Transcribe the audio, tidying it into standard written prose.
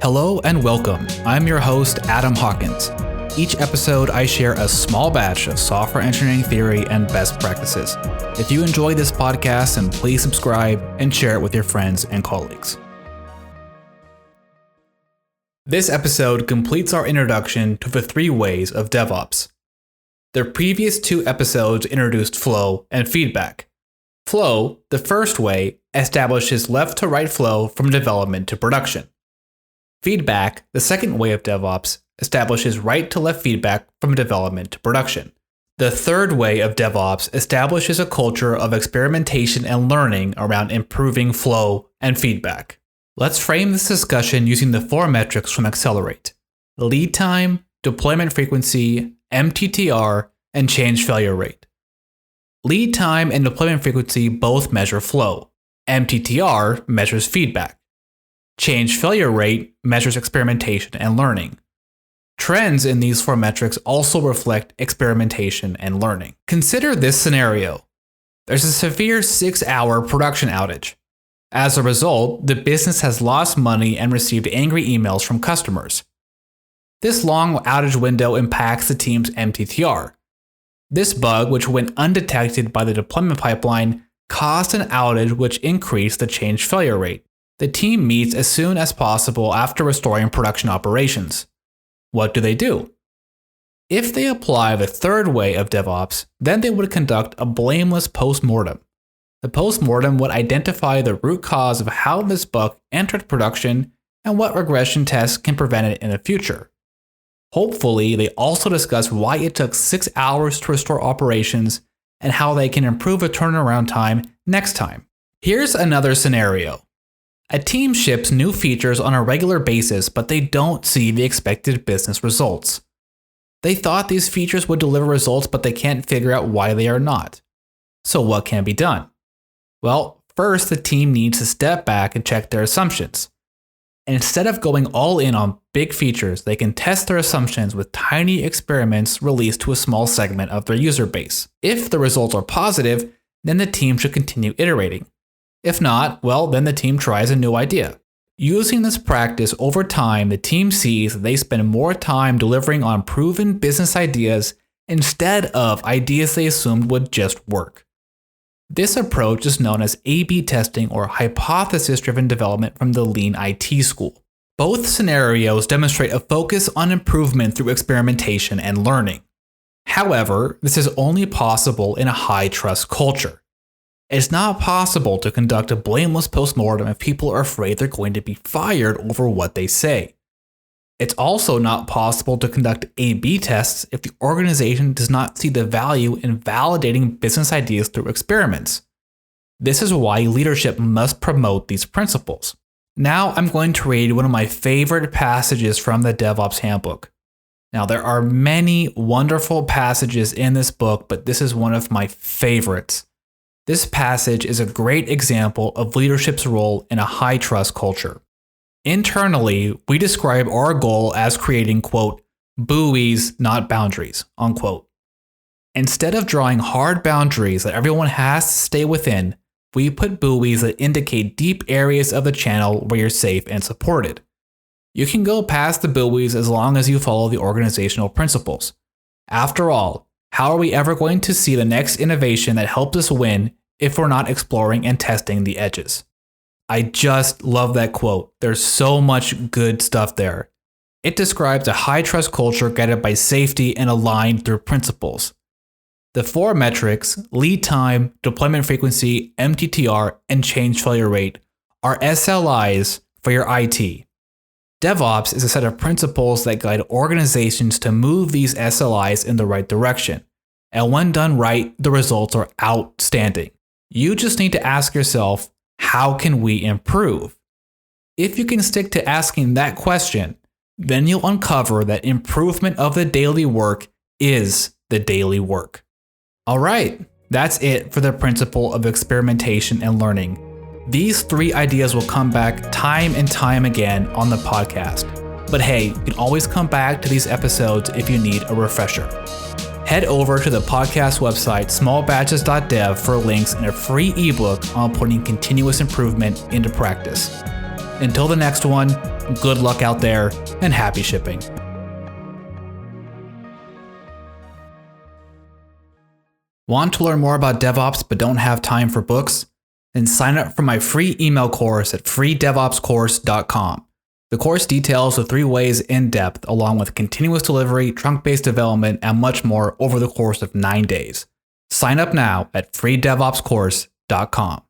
Hello and welcome. I'm your host, Adam Hawkins. Each episode, I share a small batch of software engineering theory and best practices. If you enjoy this podcast, then please subscribe and share it with your friends and colleagues. This episode completes our introduction to the 3 ways of DevOps. The previous 2 episodes introduced flow and feedback. Flow, the first way, establishes left to right flow from development to production. Feedback, the second way of DevOps, establishes right to left feedback from development to production. The third way of DevOps establishes a culture of experimentation and learning around improving flow and feedback. Let's frame this discussion using the 4 metrics from Accelerate: lead time, deployment frequency, MTTR, and change failure rate. Lead time and deployment frequency both measure flow. MTTR measures feedback. Change failure rate measures experimentation and learning. Trends in these 4 metrics also reflect experimentation and learning. Consider this scenario. There's a severe 6-hour production outage. As a result, the business has lost money and received angry emails from customers. This long outage window impacts the team's MTTR. This bug, which went undetected by the deployment pipeline, caused an outage which increased the change failure rate. The team meets as soon as possible after restoring production operations. What do? If they apply the third way of DevOps, then they would conduct a blameless postmortem. The postmortem would identify the root cause of how this bug entered production and what regression tests can prevent it in the future. Hopefully, they also discuss why it took 6 hours to restore operations and how they can improve the turnaround time next time. Here's another scenario. A team ships new features on a regular basis, but they don't see the expected business results. They thought these features would deliver results, but they can't figure out why they are not. So what can be done? Well, first the team needs to step back and check their assumptions. And instead of going all in on big features, they can test their assumptions with tiny experiments released to a small segment of their user base. If the results are positive, then the team should continue iterating. If not, well, then the team tries a new idea. Using this practice over time, the team sees that they spend more time delivering on proven business ideas instead of ideas they assumed would just work. This approach is known as A/B testing or hypothesis-driven development from the Lean IT school. Both scenarios demonstrate a focus on improvement through experimentation and learning. However, this is only possible in a high-trust culture. It's not possible to conduct a blameless postmortem if people are afraid they're going to be fired over what they say. It's also not possible to conduct A/B tests if the organization does not see the value in validating business ideas through experiments. This is why leadership must promote these principles. Now I'm going to read one of my favorite passages from the DevOps Handbook. Now there are many wonderful passages in this book, but this is one of my favorites. This passage is a great example of leadership's role in a high-trust culture. Internally, we describe our goal as creating, quote, buoys, not boundaries, unquote. Instead of drawing hard boundaries that everyone has to stay within, we put buoys that indicate deep areas of the channel where you're safe and supported. You can go past the buoys as long as you follow the organizational principles. After all, how are we ever going to see the next innovation that helps us win if we're not exploring and testing the edges? I just love that quote. There's so much good stuff there. It describes a high-trust culture guided by safety and aligned through principles. The 4 metrics, lead time, deployment frequency, MTTR, and change failure rate, are SLIs for your IT. DevOps is a set of principles that guide organizations to move these SLIs in the right direction. And when done right, the results are outstanding. You just need to ask yourself, how can we improve? If you can stick to asking that question, then you'll uncover that improvement of the daily work is the daily work. All right, that's it for the principle of experimentation and learning. These 3 ideas will come back time and time again on the podcast. But hey, you can always come back to these episodes if you need a refresher. Head over to the podcast website smallbatches.dev for links and a free ebook on putting continuous improvement into practice. Until the next one, Good luck out there, and happy shipping. Want to learn more about DevOps but don't have time for books? Then sign up for my free email course at freedevopscourse.com. The course details the 3 ways in depth, along with continuous delivery, trunk-based development, and much more over the course of 9 days. Sign up now at freedevopscourse.com.